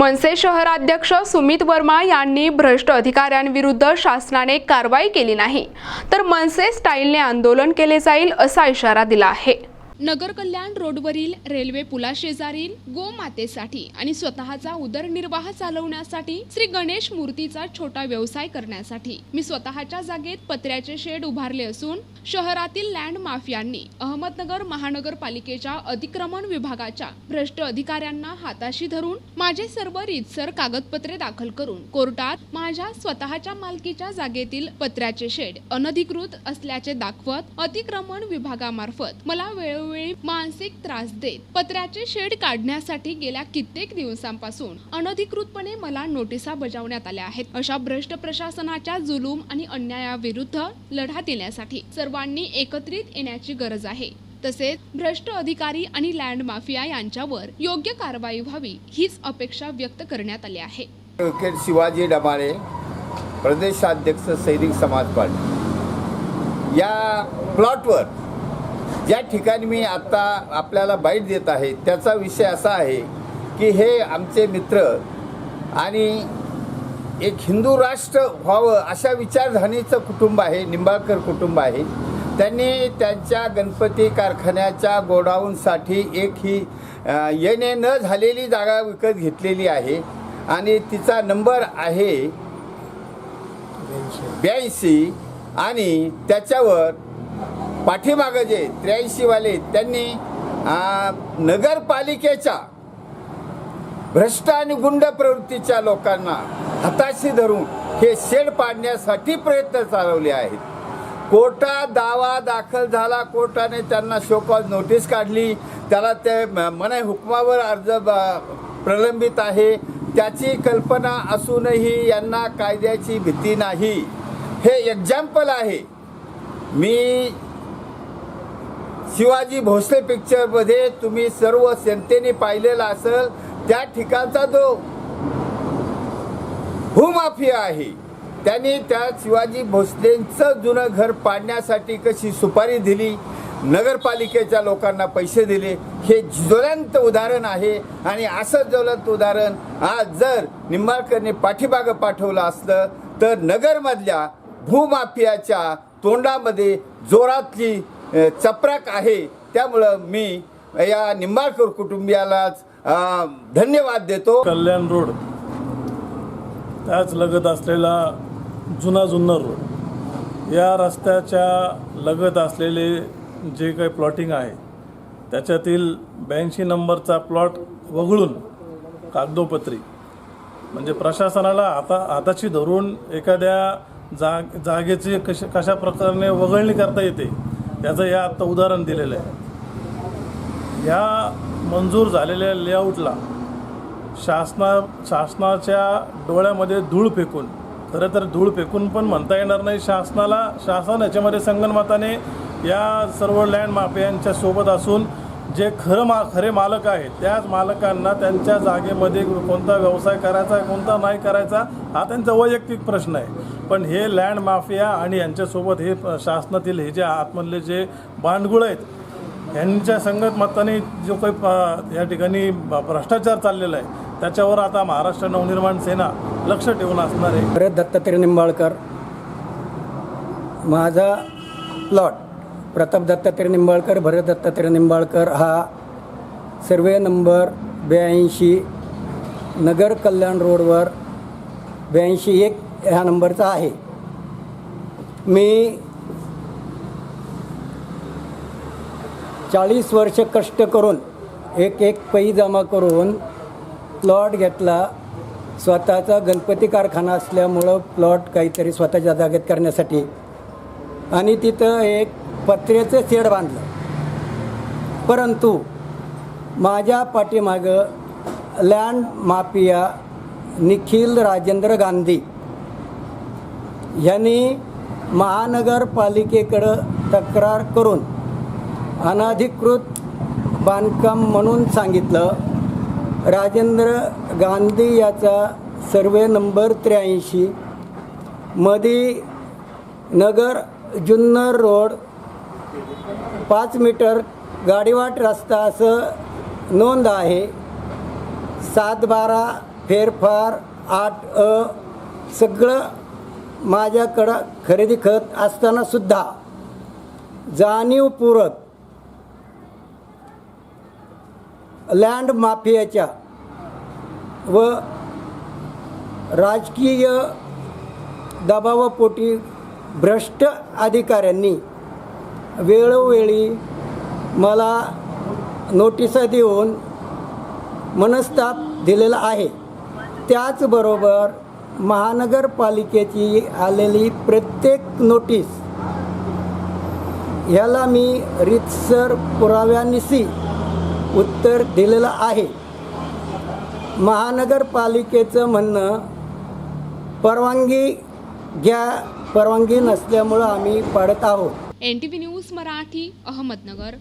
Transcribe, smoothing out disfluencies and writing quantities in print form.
मनसे शहराध्यक्ष सुमित वर्मा यांनी भ्रष्ट अधिकाऱ्यांविरुद्ध शासनाने कारवाई केली नाही तर मनसे स्टाईलने आंदोलन केले जाईल असा इशारा दिला आहे। नगर कल्याण रोडवरील रेल्वे पुलाशेजारील गोमातेसाठी आणि स्वतःचा उदरनिर्वाह चालवण्यासाठी श्री गणेश मूर्तीचा छोटा व्यवसाय करण्यासाठी मी स्वतःच्या जागेत पत्र्याचे शेड उभारले असून शहरातील लँड माफियांनी अहमदनगर महानगरपालिकेच्या अतिक्रमण विभागाच्या भ्रष्ट अधिकाऱ्यांना हाताशी धरून माझे सर्व रीतसर कागदपत्रे दाखल करून कोर्टात माझ्या स्वतःच्या मालकीच्या जागेतील पत्र्याचे शेड अनधिकृत असल्याचे दाखवत अतिक्रमण विभागामार्फत मला वेळोवेळी मानसिक त्रास देत पत्र्याचे शेड काढण्यासाठी गेल्या कित्येक दिवसांपासून अनधिकृतपणे मला नोटिसा बजावण्यात आल्या आहेत। अशा भ्रष्ट प्रशासनाच्या जुलूम आणि अन्यायाविरुद्ध लढा देण्यासाठी सर्वांनी एकत्रित येण्याची गरज आहे। तसेच भ्रष्ट अधिकारी आणि लँड माफिया यांच्यावर योग्य कारवाई व्हावी हीच अपेक्षा व्यक्त करण्यात आली आहे। शिवाजी डमाळे, प्रदेशाध्यक्ष सैनिक समाज पार्टी, या प्लॉटवर ज्या ठिकाणी मी आता आपल्याला बाईट देत आहे त्याचा विषय असा आहे की हे आमचे मित्र आणि एक हिंदू राष्ट्र व्हावं अशा विचारधारणेचं कुटुंब आहे, निंबाळकर कुटुंब आहे। त्यांनी त्यांच्या गणपती कारखान्याच्या गोडाऊनसाठी एक ही येणे न झालेली जागा विकत घेतलेली आहे आणि तिचा नंबर आहे 82 आणि त्याच्यावर पाठीमागं जे 83 वाले त्यांनी नगरपालिकेच्या भ्रष्ट आणि गुंड प्रवृत्तीच्या लोकांना हाताशी धरून हे शेड पाडण्यासाठी प्रयत्न चालवले आहेत। कोर्टात दावा दाखल झाला, कोर्टाने त्यांना शो कॉज नोटीस काढली, त्याला ते मनाई हुकमावर अर्ज प्रलंबित आहे। त्याची कल्पना असूनही यांना कायद्याची भीती नाही। हे एक्झाम्पल आहे। मी शिवाजी भोसले पिक्चरमध्ये तुम्ही सर्व जनतेने पाहिलेला असेल, त्या ठिकाणचा जो भूमाफिया आहे त्यांनी त्या शिवाजी भोसलेंचं जुनं घर पाडण्यासाठी कशी सुपारी दिली, नगरपालिकेच्या लोकांना पैसे दिले, हे ज्वलंत उदाहरण आहे। आणि असं ज्वलंत उदाहरण आज जर निंबाळकरने पाठीमागं पाठवलं असलं तर नगरमधल्या भूमाफियाच्या तोंडामध्ये जोरातली चपराक आहे। त्यामुळं मी या निंबाळकर कुटुंबियालाच धन्यवाद देतो। कल्याण रोड त्याच लगत असलेला जुना जुन्नर रोड या रस्त्याच्या लगत असलेले जे काही प्लॉटिंग आहे त्याच्यातील 82 नंबरचा प्लॉट वगळून कागदोपत्री म्हणजे प्रशासनाला हाताशी धरून एखाद्या जागेची कशा प्रकारे वगळणी करता येते याचं या आत्ता उदाहरण दिलेलं आहे। या मंजूर झालेल्या लेआउटला शासनाच्या डोळ्यामध्ये धूळ फेकून, खरं तर धूळ फेकून पण म्हणता येणार नाही, शासन याच्यामध्ये संगनमताने या सर्व लँड माफियांच्या सोबत असून जे खरे मालक आहेत त्याच मालकांना त्यांच्या जागेमध्ये कोणता व्यवसाय करायचा कोणता नाही करायचा हा त्यांचा वैयक्तिक प्रश्न आहे। पण हे लँड माफिया आणि यांच्यासोबत हे शासनातील हे जे आतमधले जे बांडगुळ आहेत यांच्या संगनमताने जो काही या ठिकाणी भ्रष्टाचार चाललेला आहे त्याच्यावर आता महाराष्ट्र नवनिर्माण सेना लक्ष ठेवून असणार आहे। भरत दत्तात्रय निंबाळकर, माझा प्लॉट प्रताप दत्तात्रय निंबाळकर, भरत दत्तात्रय निंबाळकर हा सर्वे नंबर 82 नगर कल्याण रोडवर 82-1 ह्या नंबरचा आहे। मी 40 वर्ष कष्ट करून एक पै जमा करून प्लॉट घेतला। स्वतःचा गणपती कारखाना असल्यामुळं प्लॉट काहीतरी स्वतःच्या जागेत करण्यासाठी आणि तिथं एक पत्र्याचं शेड बांधलं। परंतु माझ्या पाठीमागं लँड माफिया निखिल राजेंद्र गांधी यांनी महानगरपालिकेकडं तक्रार करून अनधिकृत बांधकाम म्हणून सांगितलं। राजेंद्र गांधी याचा सर्वे नंबर 83 मध्ये नगर जुन्नर रोड 5 मीटर गाडीवाट रस्ता असं नोंद आहे। 7/12 फेरफार 8A सगळं माझ्याकडं खरेदी खत असतानासुद्धा जाणीवपूर्वक लँड माफियाच्या व राजकीय दबावापोटी भ्रष्ट अधिकाऱ्यांनी वेळोवेळी मला नोटिसा देऊन मनस्ताप दिलेला आहे. त्याचबरोबर महानगरपालिकेची आलेली प्रत्येक नोटीस ह्याला मी रीतसर पुराव्यानिशी उत्तर दिलेलं आहे. महानगरपालिकेचं म्हणणं परवानगी घ्या, परवानगी नसल्यामुळं आम्ही पाडत आहोत. NTV news Marathi, Ahmednagar.